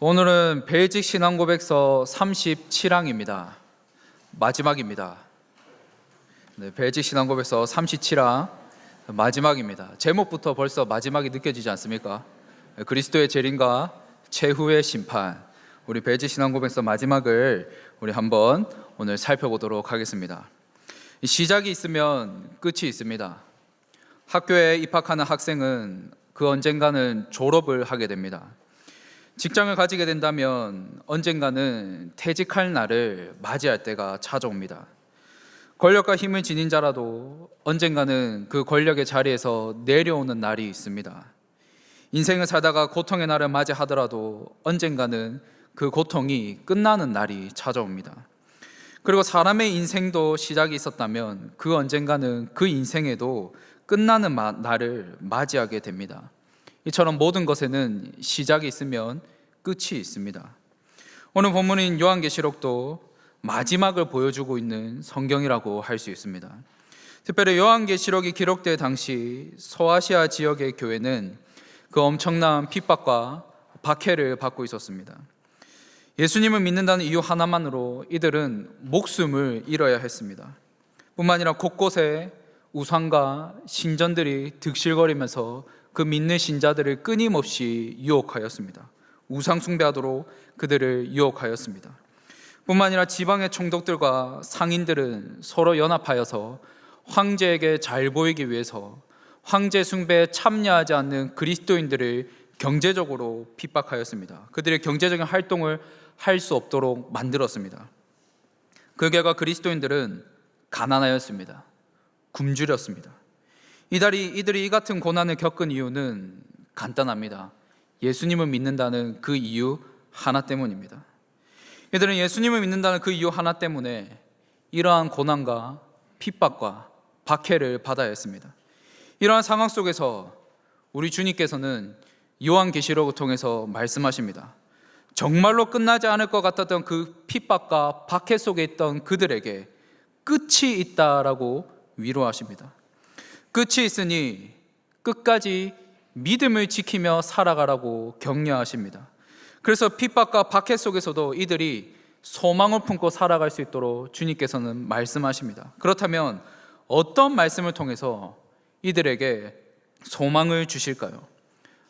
오늘은 벨직 신앙고백서 37항입니다. 마지막입니다. 벨직 신앙고백서 37항 마지막입니다. 제목부터 벌써 마지막이 느껴지지 않습니까? 그리스도의 재림과 최후의 심판. 우리 벨직 신앙고백서 마지막을 우리 한번 오늘 살펴보도록 하겠습니다. 시작이 있으면 끝이 있습니다. 학교에 입학하는 학생은 그 언젠가는 졸업을 하게 됩니다. 직장을 가지게 된다면 언젠가는 퇴직할 날을 맞이할 때가 찾아옵니다. 권력과 힘을 지닌 자라도 언젠가는 그 권력의 자리에서 내려오는 날이 있습니다. 인생을 살다가 고통의 날을 맞이하더라도 언젠가는 그 고통이 끝나는 날이 찾아옵니다. 그리고 사람의 인생도 시작이 있었다면 그 언젠가는 그 인생에도 끝나는 날을 맞이하게 됩니다. 이처럼 모든 것에는 시작이 있으면 끝이 있습니다. 오늘 본문인 요한계시록도 마지막을 보여주고 있는 성경이라고 할 수 있습니다. 특별히 요한계시록이 기록될 당시 소아시아 지역의 교회는 그 엄청난 핍박과 박해를 받고 있었습니다. 예수님을 믿는다는 이유 하나만으로 이들은 목숨을 잃어야 했습니다. 뿐만 아니라 곳곳에 우상과 신전들이 득실거리면서 그 믿는 신자들을 끊임없이 유혹하였습니다. 우상 숭배하도록 그들을 유혹하였습니다. 뿐만 아니라 지방의 총독들과 상인들은 서로 연합하여서 황제에게 잘 보이기 위해서 황제 숭배에 참여하지 않는 그리스도인들을 경제적으로 핍박하였습니다. 그들의 경제적인 활동을 할 수 없도록 만들었습니다. 그 결과 그리스도인들은 가난하였습니다. 굶주렸습니다. 이들이 이 같은 고난을 겪은 이유는 간단합니다. 예수님을 믿는다는 그 이유 하나 때문입니다. 이들은 예수님을 믿는다는 그 이유 하나 때문에 이러한 고난과 핍박과 박해를 받아야 했습니다. 이러한 상황 속에서 우리 주님께서는 요한계시록을 통해서 말씀하십니다. 정말로 끝나지 않을 것 같았던 그 핍박과 박해 속에 있던 그들에게 끝이 있다라고 위로하십니다. 끝이 있으니 끝까지 믿음을 지키며 살아가라고 격려하십니다. 그래서 핍박과 박해 속에서도 이들이 소망을 품고 살아갈 수 있도록 주님께서는 말씀하십니다. 그렇다면 어떤 말씀을 통해서 이들에게 소망을 주실까요?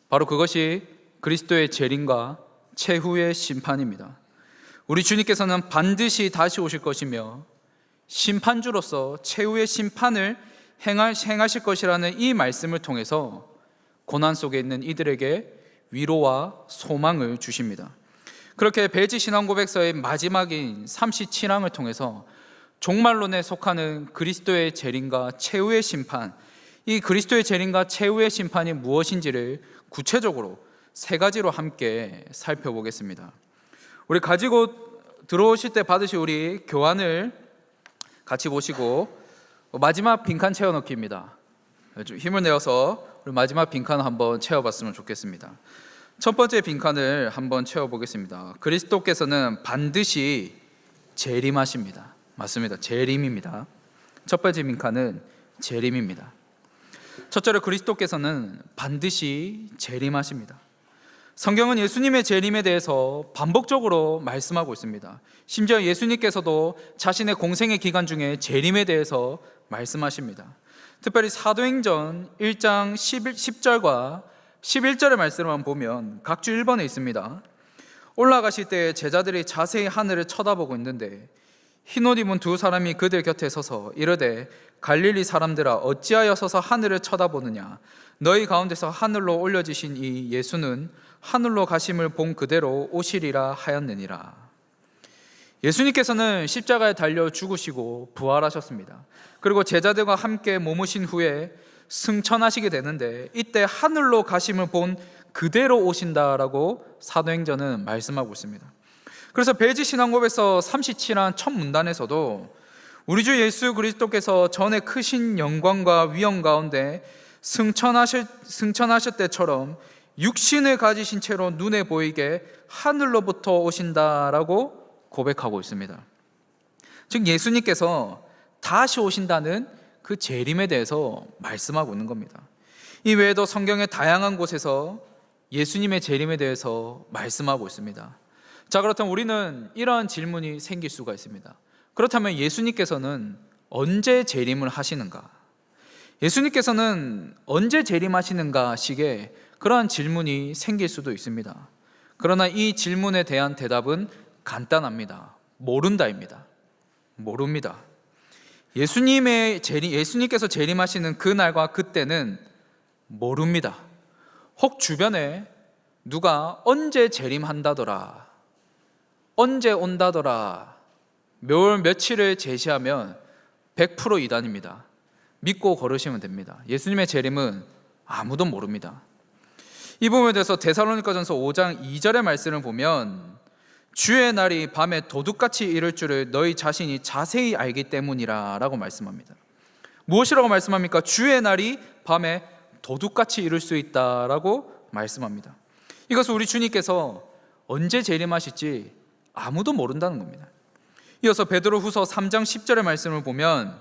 바로 그것이 그리스도의 재림과 최후의 심판입니다. 우리 주님께서는 반드시 다시 오실 것이며 심판주로서 최후의 심판을 행하실 것이라는 이 말씀을 통해서 고난 속에 있는 이들에게 위로와 소망을 주십니다. 그렇게 벨직 신앙고백서의 마지막인 37항을 통해서 종말론에 속하는 그리스도의 재림과 최후의 심판, 이 그리스도의 재림과 최후의 심판이 무엇인지를 구체적으로 세 가지로 함께 살펴보겠습니다. 우리 가지고 들어오실 때 받으실 우리 교환을 같이 보시고 마지막 빈칸 채워넣기입니다. 좀 힘을 내어서 우리 마지막 빈칸 한번 채워봤으면 좋겠습니다. 첫 번째 빈칸을 한번 채워보겠습니다. 그리스도께서는 반드시 재림하십니다. 맞습니다. 재림입니다. 첫 번째 빈칸은 재림입니다. 첫째로 그리스도께서는 반드시 재림하십니다. 성경은 예수님의 재림에 대해서 반복적으로 말씀하고 있습니다. 심지어 예수님께서도 자신의 공생의 기간 중에 재림에 대해서 말씀하십니다. 특별히 사도행전 1장 10절과 11절의 말씀을 보면 각주 1번에 있습니다. 올라가실 때 제자들이 자세히 하늘을 쳐다보고 있는데 흰옷 입은 두 사람이 그들 곁에 서서 이르되 갈릴리 사람들아 어찌하여 서서 하늘을 쳐다보느냐 너희 가운데서 하늘로 올려지신 이 예수는 하늘로 가심을 본 그대로 오시리라 하였느니라. 예수님께서는 십자가에 달려 죽으시고 부활하셨습니다. 그리고 제자들과 함께 머무신 후에 승천하시게 되는데 이때 하늘로 가심을 본 그대로 오신다라고 사도행전은 말씀하고 있습니다. 그래서 벨직 신앙고백서 37한 첫 문단에서도 우리 주 예수 그리스도께서 전에 크신 영광과 위엄 가운데 승천하실 때처럼 육신을 가지신 채로 눈에 보이게 하늘로부터 오신다라고 고백하고 있습니다. 즉 예수님께서 다시 오신다는 그 재림에 대해서 말씀하고 있는 겁니다. 이 외에도 성경의 다양한 곳에서 예수님의 재림에 대해서 말씀하고 있습니다. 자, 그렇다면 우리는 이러한 질문이 생길 수가 있습니다. 그렇다면 예수님께서는 언제 재림을 하시는가? 예수님께서는 언제 재림하시는가 식의 그러한 질문이 생길 수도 있습니다. 그러나 이 질문에 대한 대답은 간단합니다. 모른다입니다. 모릅니다. 예수님께서 재림하시는 그날과 그때는 모릅니다. 혹 주변에 누가 언제 재림한다더라, 언제 온다더라, 며칠을 제시하면 100% 이단입니다. 믿고 걸으시면 됩니다. 예수님의 재림은 아무도 모릅니다. 이 부분에 대해서 데살로니가전서 5장 2절의 말씀을 보면 주의 날이 밤에 도둑같이 이를 줄을 너희 자신이 자세히 알기 때문이라 라고 말씀합니다. 무엇이라고 말씀합니까? 주의 날이 밤에 도둑같이 이룰 수 있다라고 말씀합니다. 이것은 우리 주님께서 언제 재림하실지 아무도 모른다는 겁니다. 이어서 베드로후서 3장 10절의 말씀을 보면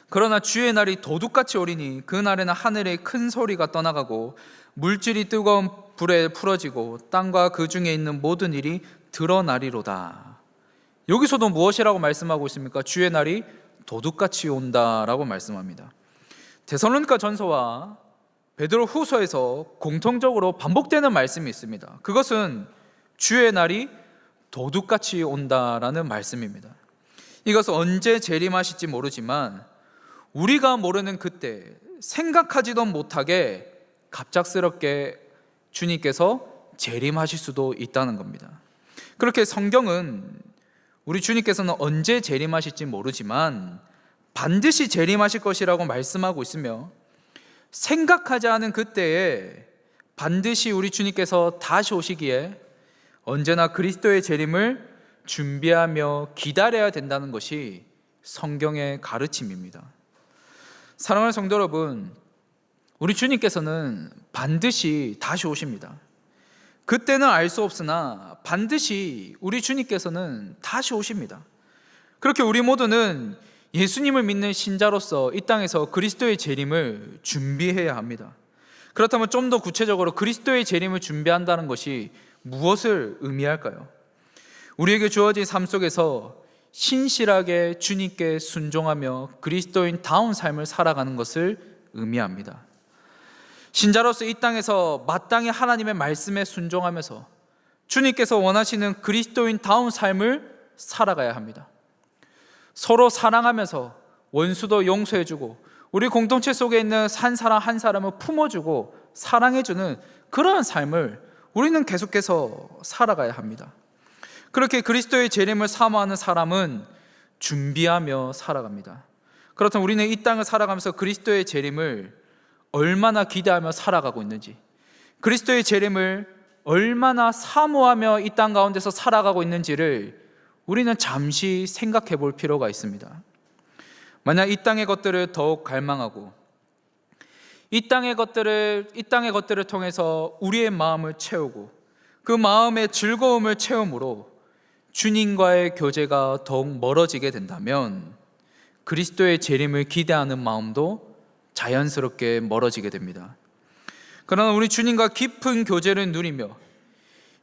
그러나 주의 날이 도둑같이 오리니 그 날에는 하늘에 큰 소리가 떠나가고 물질이 뜨거운 불에 풀어지고 땅과 그 중에 있는 모든 일이 드러나리로다. 여기서도 무엇이라고 말씀하고 있습니까? 주의 날이 도둑같이 온다라고 말씀합니다. 데살로니가 전서와 베드로 후서에서 공통적으로 반복되는 말씀이 있습니다. 그것은 주의 날이 도둑같이 온다라는 말씀입니다. 이것은 언제 재림하실지 모르지만 우리가 모르는 그때 생각하지도 못하게 갑작스럽게 주님께서 재림하실 수도 있다는 겁니다. 그렇게 성경은 우리 주님께서는 언제 재림하실지 모르지만 반드시 재림하실 것이라고 말씀하고 있으며 생각하지 않은 그때에 반드시 우리 주님께서 다시 오시기에 언제나 그리스도의 재림을 준비하며 기다려야 된다는 것이 성경의 가르침입니다. 사랑하는 성도 여러분, 우리 주님께서는 반드시 다시 오십니다. 그때는 알 수 없으나 반드시 우리 주님께서는 다시 오십니다. 그렇게 우리 모두는 예수님을 믿는 신자로서 이 땅에서 그리스도의 재림을 준비해야 합니다. 그렇다면 좀 더 구체적으로 그리스도의 재림을 준비한다는 것이 무엇을 의미할까요? 우리에게 주어진 삶 속에서 신실하게 주님께 순종하며 그리스도인다운 삶을 살아가는 것을 의미합니다. 신자로서 이 땅에서 마땅히 하나님의 말씀에 순종하면서 주님께서 원하시는 그리스도인다운 삶을 살아가야 합니다. 서로 사랑하면서 원수도 용서해주고 우리 공동체 속에 있는 한 사람 한 사람을 품어주고 사랑해주는 그러한 삶을 우리는 계속해서 살아가야 합니다. 그렇게 그리스도의 재림을 사모하는 사람은 준비하며 살아갑니다. 그렇다면 우리는 이 땅을 살아가면서 그리스도의 재림을 얼마나 기대하며 살아가고 있는지, 그리스도의 재림을 얼마나 사모하며 이 땅 가운데서 살아가고 있는지를 우리는 잠시 생각해 볼 필요가 있습니다. 만약 이 땅의 것들을 더욱 갈망하고 이 땅의 것들을 통해서 우리의 마음을 채우고 그 마음의 즐거움을 채움으로 주님과의 교제가 더욱 멀어지게 된다면 그리스도의 재림을 기대하는 마음도 자연스럽게 멀어지게 됩니다. 그러나 우리 주님과 깊은 교제를 누리며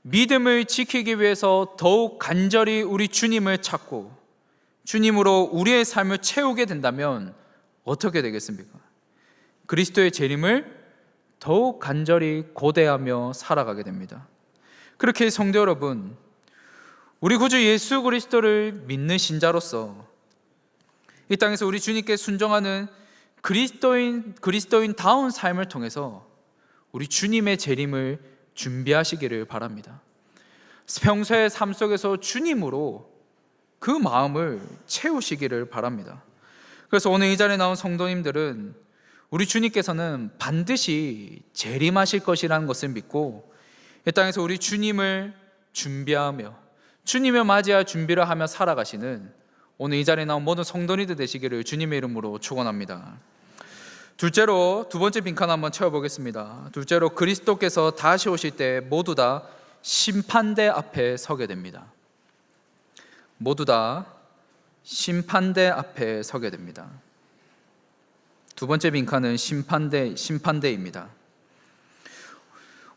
믿음을 지키기 위해서 더욱 간절히 우리 주님을 찾고 주님으로 우리의 삶을 채우게 된다면 어떻게 되겠습니까? 그리스도의 재림을 더욱 간절히 고대하며 살아가게 됩니다. 그렇게 성도 여러분, 우리 구주 예수 그리스도를 믿는 신자로서 이 땅에서 우리 주님께 순종하는 그리스도인다운 삶을 통해서 우리 주님의 재림을 준비하시기를 바랍니다. 평소의 삶 속에서 주님으로 그 마음을 채우시기를 바랍니다. 그래서 오늘 이 자리에 나온 성도님들은 우리 주님께서는 반드시 재림하실 것이라는 것을 믿고 이 땅에서 우리 주님을 준비하며 주님을 맞이할 준비를 하며 살아가시는 오늘 이 자리에 나온 모든 성도님들 되시기를 주님의 이름으로 축원합니다. 둘째로 두 번째 빈칸 한번 채워보겠습니다. 둘째로 그리스도께서 다시 오실 때 모두 다 심판대 앞에 서게 됩니다. 모두 다 심판대 앞에 서게 됩니다. 두 번째 빈칸은 심판대입니다.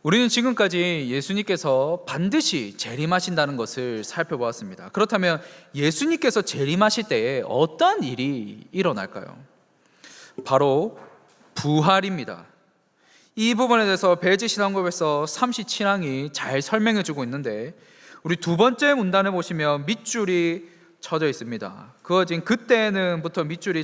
우리는 지금까지 예수님께서 반드시 재림하신다는 것을 살펴보았습니다. 그렇다면 예수님께서 재림하실 때에 어떠한 일이 일어날까요? 바로 부활입니다. 이 부분에 대해서 배지신앙고백서 37항이 잘 설명해 주고 있는데, 우리 두 번째 문단에 보시면 밑줄이 쳐져 있습니다. 그어진 그때는부터 밑줄이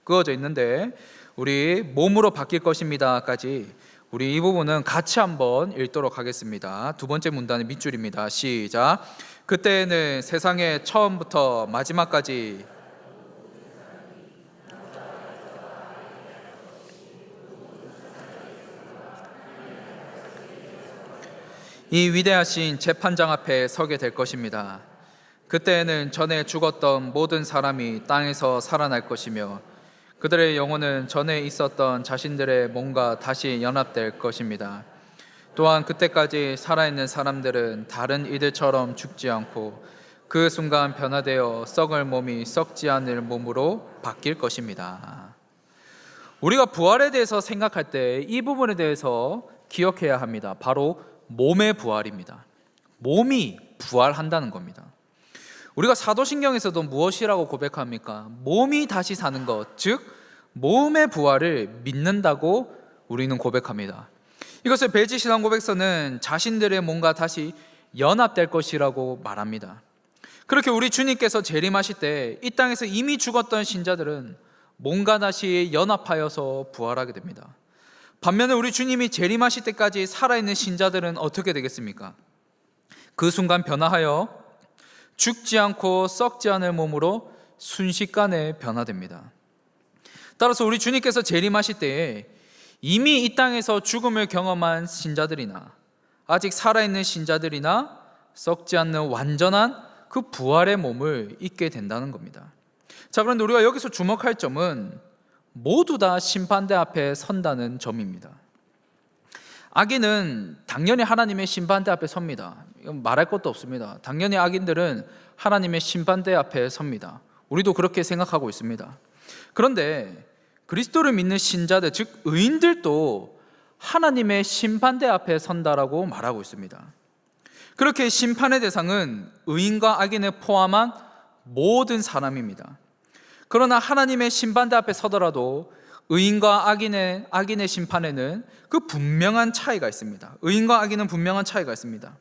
그어져 있는데, 우리 몸으로 바뀔 것입니다까지 우리 이 부분은 같이 한번 읽도록 하겠습니다. 두 번째 문단의 밑줄입니다. 시작. 그때는 세상의 처음부터 마지막까지 이 위대하신 재판장 앞에 서게 될 것입니다. 그때에는 전에 죽었던 모든 사람이 땅에서 살아날 것이며 그들의 영혼은 전에 있었던 자신들의 몸과 다시 연합될 것입니다. 또한 그때까지 살아있는 사람들은 다른 이들처럼 죽지 않고 그 순간 변화되어 썩을 몸이 썩지 않을 몸으로 바뀔 것입니다. 우리가 부활에 대해서 생각할 때 이 부분에 대해서 기억해야 합니다. 바로 몸의 부활입니다. 몸이 부활한다는 겁니다. 우리가 사도신경에서도 무엇이라고 고백합니까? 몸이 다시 사는 것, 즉 몸의 부활을 믿는다고 우리는 고백합니다. 이것을 배지신앙고백서는 자신들의 몸과 다시 연합될 것이라고 말합니다. 그렇게 우리 주님께서 재림하실 때 이 땅에서 이미 죽었던 신자들은 몸과 다시 연합하여서 부활하게 됩니다. 반면에 우리 주님이 재림하실 때까지 살아있는 신자들은 어떻게 되겠습니까? 그 순간 변화하여 죽지 않고 썩지 않을 몸으로 순식간에 변화됩니다. 따라서 우리 주님께서 재림하실 때에 이미 이 땅에서 죽음을 경험한 신자들이나 아직 살아있는 신자들이나 썩지 않는 완전한 그 부활의 몸을 입게 된다는 겁니다. 자, 그런데 우리가 여기서 주목할 점은 모두 다 심판대 앞에 선다는 점입니다. 악인은 당연히 하나님의 심판대 앞에 섭니다. 이건 말할 것도 없습니다. 당연히 악인들은 하나님의 심판대 앞에 섭니다. 우리도 그렇게 생각하고 있습니다. 그런데 그리스도를 믿는 신자들, 즉 의인들도 하나님의 심판대 앞에 선다라고 말하고 있습니다. 그렇게 심판의 대상은 의인과 악인을 포함한 모든 사람입니다. 그러나 하나님의 심판대 앞에 서더라도 의인과 악인의 심판에는 그 분명한 차이가 있습니다. 의인과 악인은 분명한 차이가 있습니다.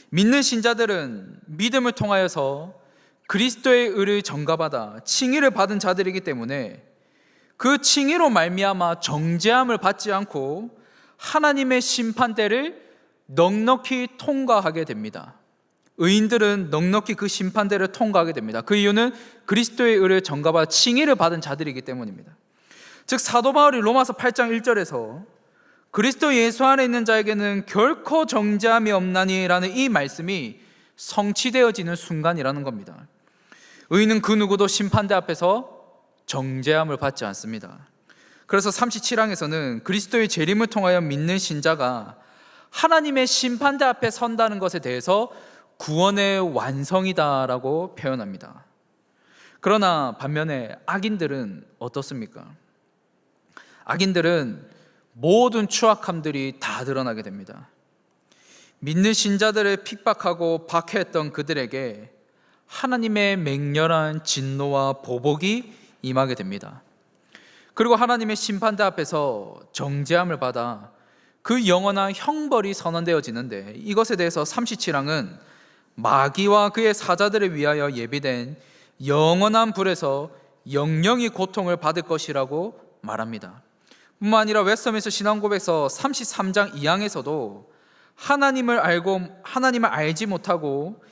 믿는 신자들은 믿음을 통하여서 그리스도의 의를 전가받아 칭의를 받은 자들이기 때문에 그 칭의로 말미암아 정죄함을 받지 않고 하나님의 심판대를 넉넉히 통과하게 됩니다. 의인들은 넉넉히 그 심판대를 통과하게 됩니다. 그 이유는 그리스도의 의를 전가받아 칭의를 받은 자들이기 때문입니다. 즉 사도 바울이 로마서 8장 1절에서 그리스도 예수 안에 있는 자에게는 결코 정죄함이 없나니라는 이 말씀이 성취되어지는 순간이라는 겁니다. 의인은 그 누구도 심판대 앞에서 정죄함을 받지 않습니다. 그래서 37항에서는 그리스도의 재림을 통하여 믿는 신자가 하나님의 심판대 앞에 선다는 것에 대해서 구원의 완성이다라고 표현합니다. 그러나 반면에 악인들은 어떻습니까? 악인들은 모든 추악함들이 다 드러나게 됩니다. 믿는 신자들을 핍박하고 박해했던 그들에게 하나님의 맹렬한 진노와 보복이 임하게 됩니다. 그리고 하나님의 심판대 앞에서 정죄함을 받아 그 영원한 형벌이 선언되어지는데, 이것에 대해서 37항은 마귀와 그의 사자들을 위하여 예비된 영원한 불에서 영영이 고통을 받을 것이라고 말합니다. 뿐만 아니라 웨스터민스터 신앙고백서 33장 2항에서도 하나님을 알지 못하고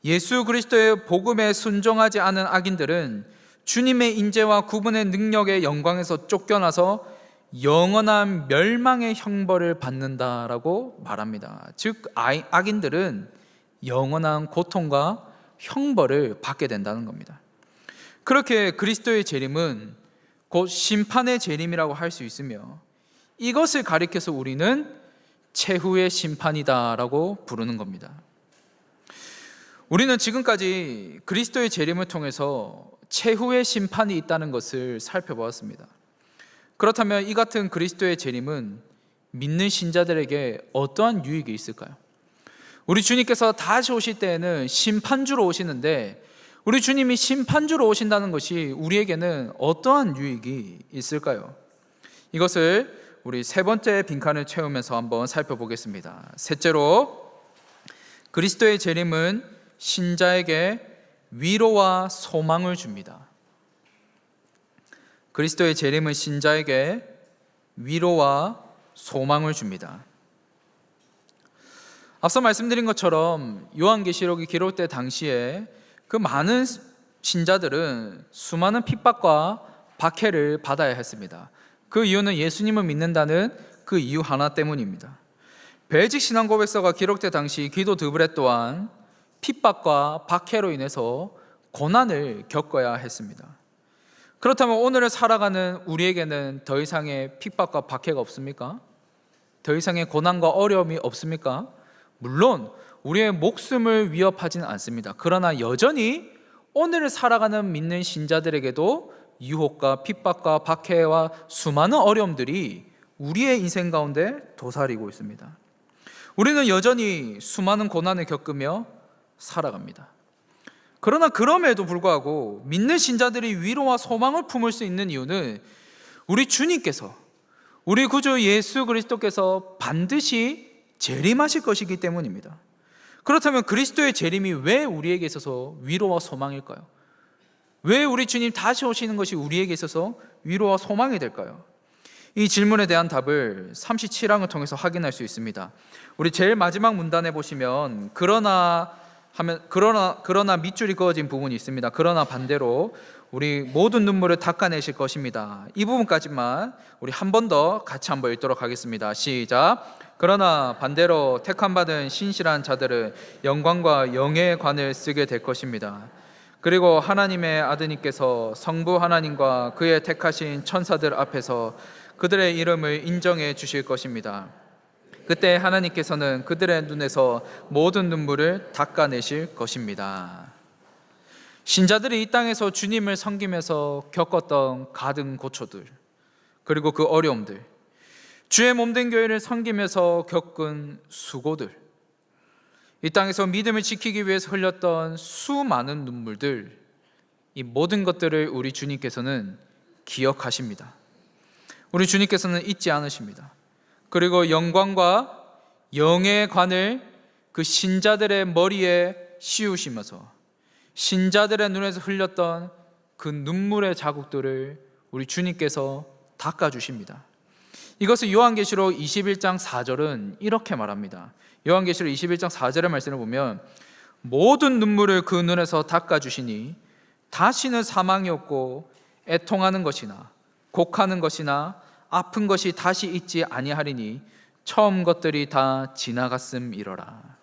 예수 그리스도의 복음에 순종하지 않은 악인들은 주님의 인재와 구분의 능력의 영광에서 쫓겨나서 영원한 멸망의 형벌을 받는다라고 말합니다. 즉 악인들은 영원한 고통과 형벌을 받게 된다는 겁니다. 그렇게 그리스도의 재림은 곧 심판의 재림이라고 할 수 있으며, 이것을 가리켜서 우리는 최후의 심판이다라고 부르는 겁니다. 우리는 지금까지 그리스도의 재림을 통해서 최후의 심판이 있다는 것을 살펴보았습니다. 그렇다면 이 같은 그리스도의 재림은 믿는 신자들에게 어떠한 유익이 있을까요? 우리 주님께서 다시 오실 때에는 심판주로 오시는데 우리 주님이 심판주로 오신다는 것이 우리에게는 어떠한 유익이 있을까요? 이것을 우리 세 번째 빈칸을 채우면서 한번 살펴보겠습니다. 셋째로, 그리스도의 재림은 신자에게 위로와 소망을 줍니다. 그리스도의 재림은 신자에게 위로와 소망을 줍니다. 앞서 말씀드린 것처럼 요한계시록이 기록될 당시에 그 많은 신자들은 수많은 핍박과 박해를 받아야 했습니다. 그 이유는 예수님을 믿는다는 그 이유 하나 때문입니다. 벨직 신앙 고백서가 기록될 당시 기도 드브렛 또한 핍박과 박해로 인해서 고난을 겪어야 했습니다. 그렇다면 오늘을 살아가는 우리에게는 더 이상의 핍박과 박해가 없습니까? 더 이상의 고난과 어려움이 없습니까? 물론 우리의 목숨을 위협하지는 않습니다. 그러나 여전히 오늘을 살아가는 믿는 신자들에게도 유혹과 핍박과 박해와 수많은 어려움들이 우리의 인생 가운데 도사리고 있습니다. 우리는 여전히 수많은 고난을 겪으며 살아갑니다. 그러나 그럼에도 불구하고 믿는 신자들이 위로와 소망을 품을 수 있는 이유는 우리 주님께서, 우리 구주 예수 그리스도께서 반드시 재림하실 것이기 때문입니다. 그렇다면 그리스도의 재림이 왜 우리에게 있어서 위로와 소망일까요? 왜 우리 주님 다시 오시는 것이 우리에게 있어서 위로와 소망이 될까요? 이 질문에 대한 답을 37항을 통해서 확인할 수 있습니다. 우리 제일 마지막 문단에 보시면 그러나 밑줄이 그어진 부분이 있습니다. 그러나 반대로 우리 모든 눈물을 닦아내실 것입니다. 이 부분까지만 우리 한 번 더 같이 한번 읽도록 하겠습니다. 시작. 그러나 반대로 택함받은 신실한 자들은 영광과 영예의 관을 쓰게 될 것입니다. 그리고 하나님의 아드님께서 성부 하나님과 그의 택하신 천사들 앞에서 그들의 이름을 인정해 주실 것입니다. 그때 하나님께서는 그들의 눈에서 모든 눈물을 닦아내실 것입니다. 신자들이 이 땅에서 주님을 섬기면서 겪었던 가든 고초들, 그리고 그 어려움들, 주의 몸된 교회를 섬기면서 겪은 수고들, 이 땅에서 믿음을 지키기 위해서 흘렸던 수많은 눈물들, 이 모든 것들을 우리 주님께서는 기억하십니다. 우리 주님께서는 잊지 않으십니다. 그리고 영광과 영예의 관을 그 신자들의 머리에 씌우시면서 신자들의 눈에서 흘렸던 그 눈물의 자국들을 우리 주님께서 닦아주십니다. 이것을 요한계시록 21장 4절은 이렇게 말합니다. 요한계시록 21장 4절의 말씀을 보면 모든 눈물을 그 눈에서 닦아주시니 다시는 사망이 없고 애통하는 것이나 곡하는 것이나 아픈 것이 다시 있지 아니하리니 처음 것들이 다 지나갔음이러라.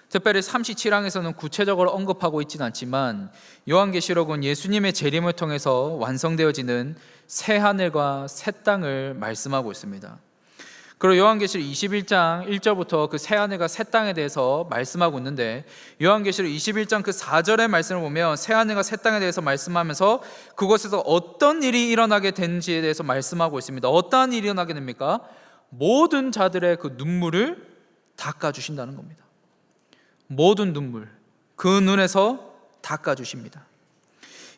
특별히 37항에서는 구체적으로 언급하고 있지는 않지만 요한계시록은 예수님의 재림을 통해서 완성되어지는 새 하늘과 새 땅을 말씀하고 있습니다. 그리고 요한계시록 21장 1절부터 그 새 하늘과 새 땅에 대해서 말씀하고 있는데 요한계시록 21장 그 4절의 말씀을 보면 새 하늘과 새 땅에 대해서 말씀하면서 그곳에서 어떤 일이 일어나게 되는지에 대해서 말씀하고 있습니다. 어떠한 일이 일어나게 됩니까? 모든 자들의 그 눈물을 닦아주신다는 겁니다. 모든 눈물, 그 눈에서 닦아주십니다.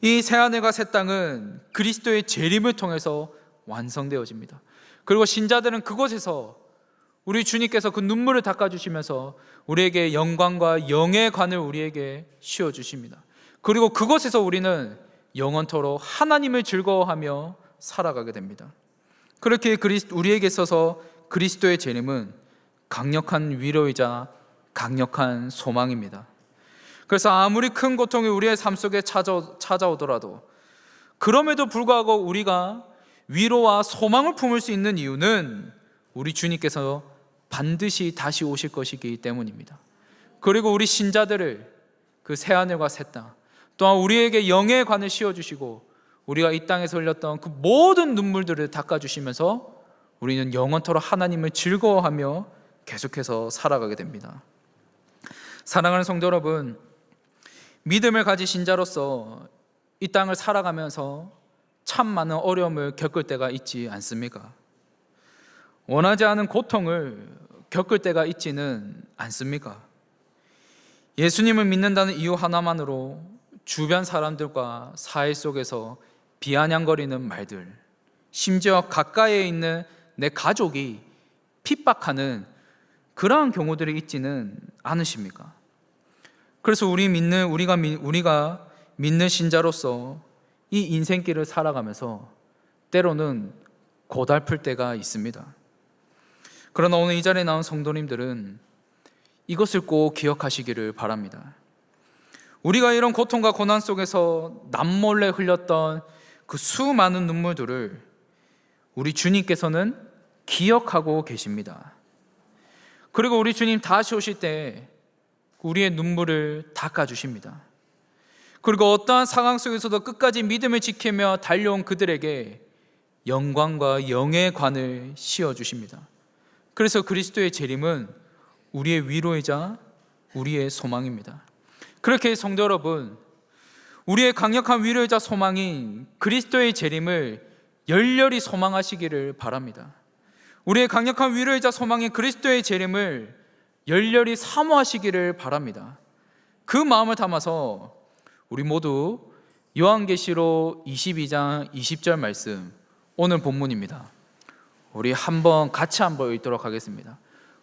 이 새하늘과 새 땅은 그리스도의 재림을 통해서 완성되어집니다. 그리고 신자들은 그곳에서 우리 주님께서 그 눈물을 닦아주시면서 우리에게 영광과 영예의 관을 우리에게 씌워주십니다. 그리고 그곳에서 우리는 영원토록 하나님을 즐거워하며 살아가게 됩니다. 그렇게 우리에게 있어서 그리스도의 재림은 강력한 위로이자 강력한 소망입니다. 그래서 아무리 큰 고통이 우리의 삶 속에 찾아오더라도 그럼에도 불구하고 우리가 위로와 소망을 품을 수 있는 이유는 우리 주님께서 반드시 다시 오실 것이기 때문입니다. 그리고 우리 신자들을 그 새하늘과 새 땅, 또한 우리에게 영예의 관을 씌워주시고 우리가 이 땅에서 흘렸던 그 모든 눈물들을 닦아주시면서 우리는 영원토록 하나님을 즐거워하며 계속해서 살아가게 됩니다. 사랑하는 성도 여러분, 믿음을 가진 신자로서 이 땅을 살아가면서 참 많은 어려움을 겪을 때가 있지 않습니까? 원하지 않은 고통을 겪을 때가 있지는 않습니까? 예수님을 믿는다는 이유 하나만으로 주변 사람들과 사회 속에서 비아냥거리는 말들, 심지어 가까이에 있는 내 가족이 핍박하는 그러한 경우들이 있지는 않으십니까? 그래서 우리가 믿는 신자로서 이 인생길을 살아가면서 때로는 고달플 때가 있습니다. 그러나 오늘 이 자리에 나온 성도님들은 이것을 꼭 기억하시기를 바랍니다. 우리가 이런 고통과 고난 속에서 남몰래 흘렸던 그 수많은 눈물들을 우리 주님께서는 기억하고 계십니다. 그리고 우리 주님 다시 오실 때 우리의 눈물을 닦아주십니다. 그리고 어떠한 상황 속에서도 끝까지 믿음을 지키며 달려온 그들에게 영광과 영의 관을 씌워주십니다. 그래서 그리스도의 재림은 우리의 위로이자 우리의 소망입니다. 그렇게 성도 여러분, 우리의 강력한 위로이자 소망인 그리스도의 재림을 열렬히 소망하시기를 바랍니다. 우리의 강력한 위로이자 소망인 그리스도의 재림을 열렬히 사모하시기를 바랍니다. 그 마음을 담아서 우리 모두 요한계시록 22장 20절 말씀, 오늘 본문입니다. 우리 같이 한번 읽도록 하겠습니다.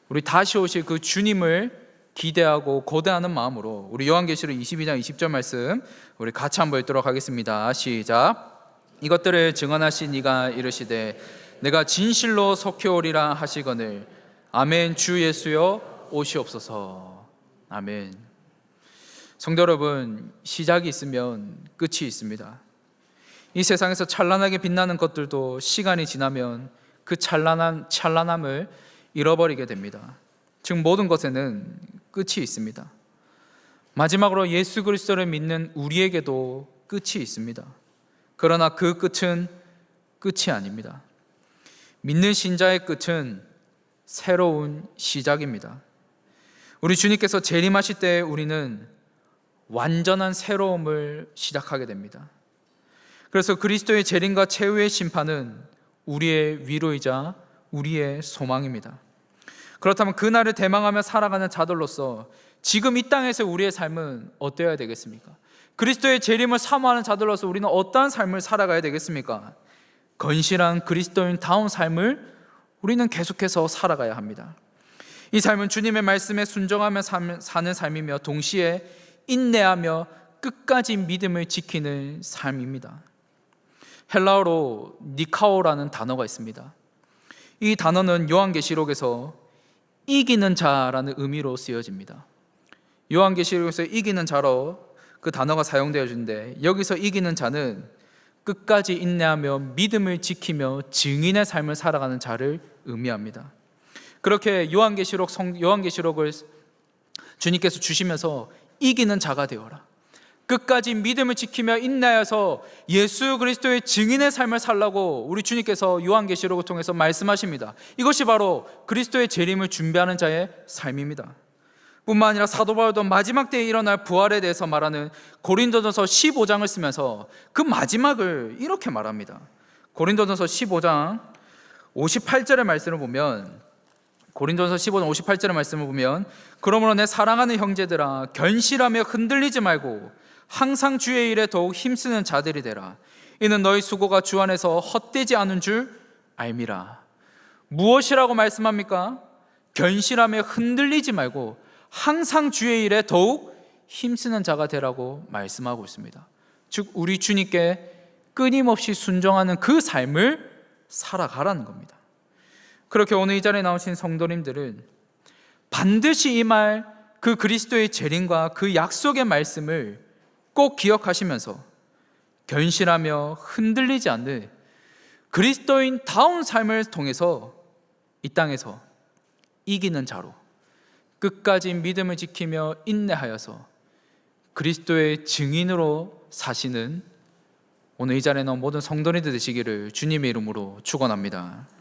우리 다시 오실 그 주님을 기대하고 고대하는 마음으로 우리 요한계시록 22장 20절 말씀 우리 같이 한번 읽도록 하겠습니다. 시작. 이것들을 증언하신 이가 이르시되 내가 진실로 속히 오리라 하시거늘 아멘. 주 예수여 오시옵소서. 아멘. 성도 여러분, 시작이 있으면 끝이 있습니다. 이 세상에서 찬란하게 빛나는 것들도 시간이 지나면 그 찬란함을 잃어버리게 됩니다. 즉 모든 것에는 끝이 있습니다. 마지막으로 예수 그리스도를 믿는 우리에게도 끝이 있습니다. 그러나 그 끝은 끝이 아닙니다. 믿는 신자의 끝은 새로운 시작입니다. 우리 주님께서 재림하실 때 우리는 완전한 새로움을 시작하게 됩니다. 그래서 그리스도의 재림과 최후의 심판은 우리의 위로이자 우리의 소망입니다. 그렇다면 그날을 대망하며 살아가는 자들로서 지금 이 땅에서 우리의 삶은 어떠해야 되겠습니까? 그리스도의 재림을 사모하는 자들로서 우리는 어떠한 삶을 살아가야 되겠습니까? 건실한 그리스도인다운 삶을 우리는 계속해서 살아가야 합니다. 이 삶은 주님의 말씀에 순종하며 사는 삶이며 동시에 인내하며 끝까지 믿음을 지키는 삶입니다. 헬라어로 니카오라는 단어가 있습니다. 이 단어는 요한계시록에서 이기는 자라는 의미로 쓰여집니다. 요한계시록에서 이기는 자로 그 단어가 사용되어지는데 여기서 이기는 자는 끝까지 인내하며 믿음을 지키며 증인의 삶을 살아가는 자를 의미합니다. 그렇게 요한계시록을 주님께서 주시면서 이기는 자가 되어라, 끝까지 믿음을 지키며 인내하여서 예수 그리스도의 증인의 삶을 살라고 우리 주님께서 요한계시록을 통해서 말씀하십니다. 이것이 바로 그리스도의 재림을 준비하는 자의 삶입니다. 뿐만 아니라 사도 바울도 마지막 때에 일어날 부활에 대해서 말하는 고린도전서 15장을 쓰면서 그 마지막을 이렇게 말합니다. 고린도전서 15장 58절의 말씀을 보면, 고린도전서 15장 58절의 말씀을 보면, 그러므로 내 사랑하는 형제들아 견실하며 흔들리지 말고 항상 주의 일에 더욱 힘쓰는 자들이 되라. 이는 너희 수고가 주 안에서 헛되지 않은 줄 알미라. 무엇이라고 말씀합니까? 견실하며 흔들리지 말고 항상 주의 일에 더욱 힘쓰는 자가 되라고 말씀하고 있습니다. 즉 우리 주님께 끊임없이 순종하는 그 삶을 살아가라는 겁니다. 그렇게 오늘 이 자리에 나오신 성도님들은 반드시 이 말, 그 그리스도의 재림과 그 약속의 말씀을 꼭 기억하시면서 견실하며 흔들리지 않는 그리스도인다운 삶을 통해서 이 땅에서 이기는 자로 끝까지 믿음을 지키며 인내하여서 그리스도의 증인으로 사시는 오늘 이 자리에 나온 모든 성도님들 되시기를 주님의 이름으로 축원합니다.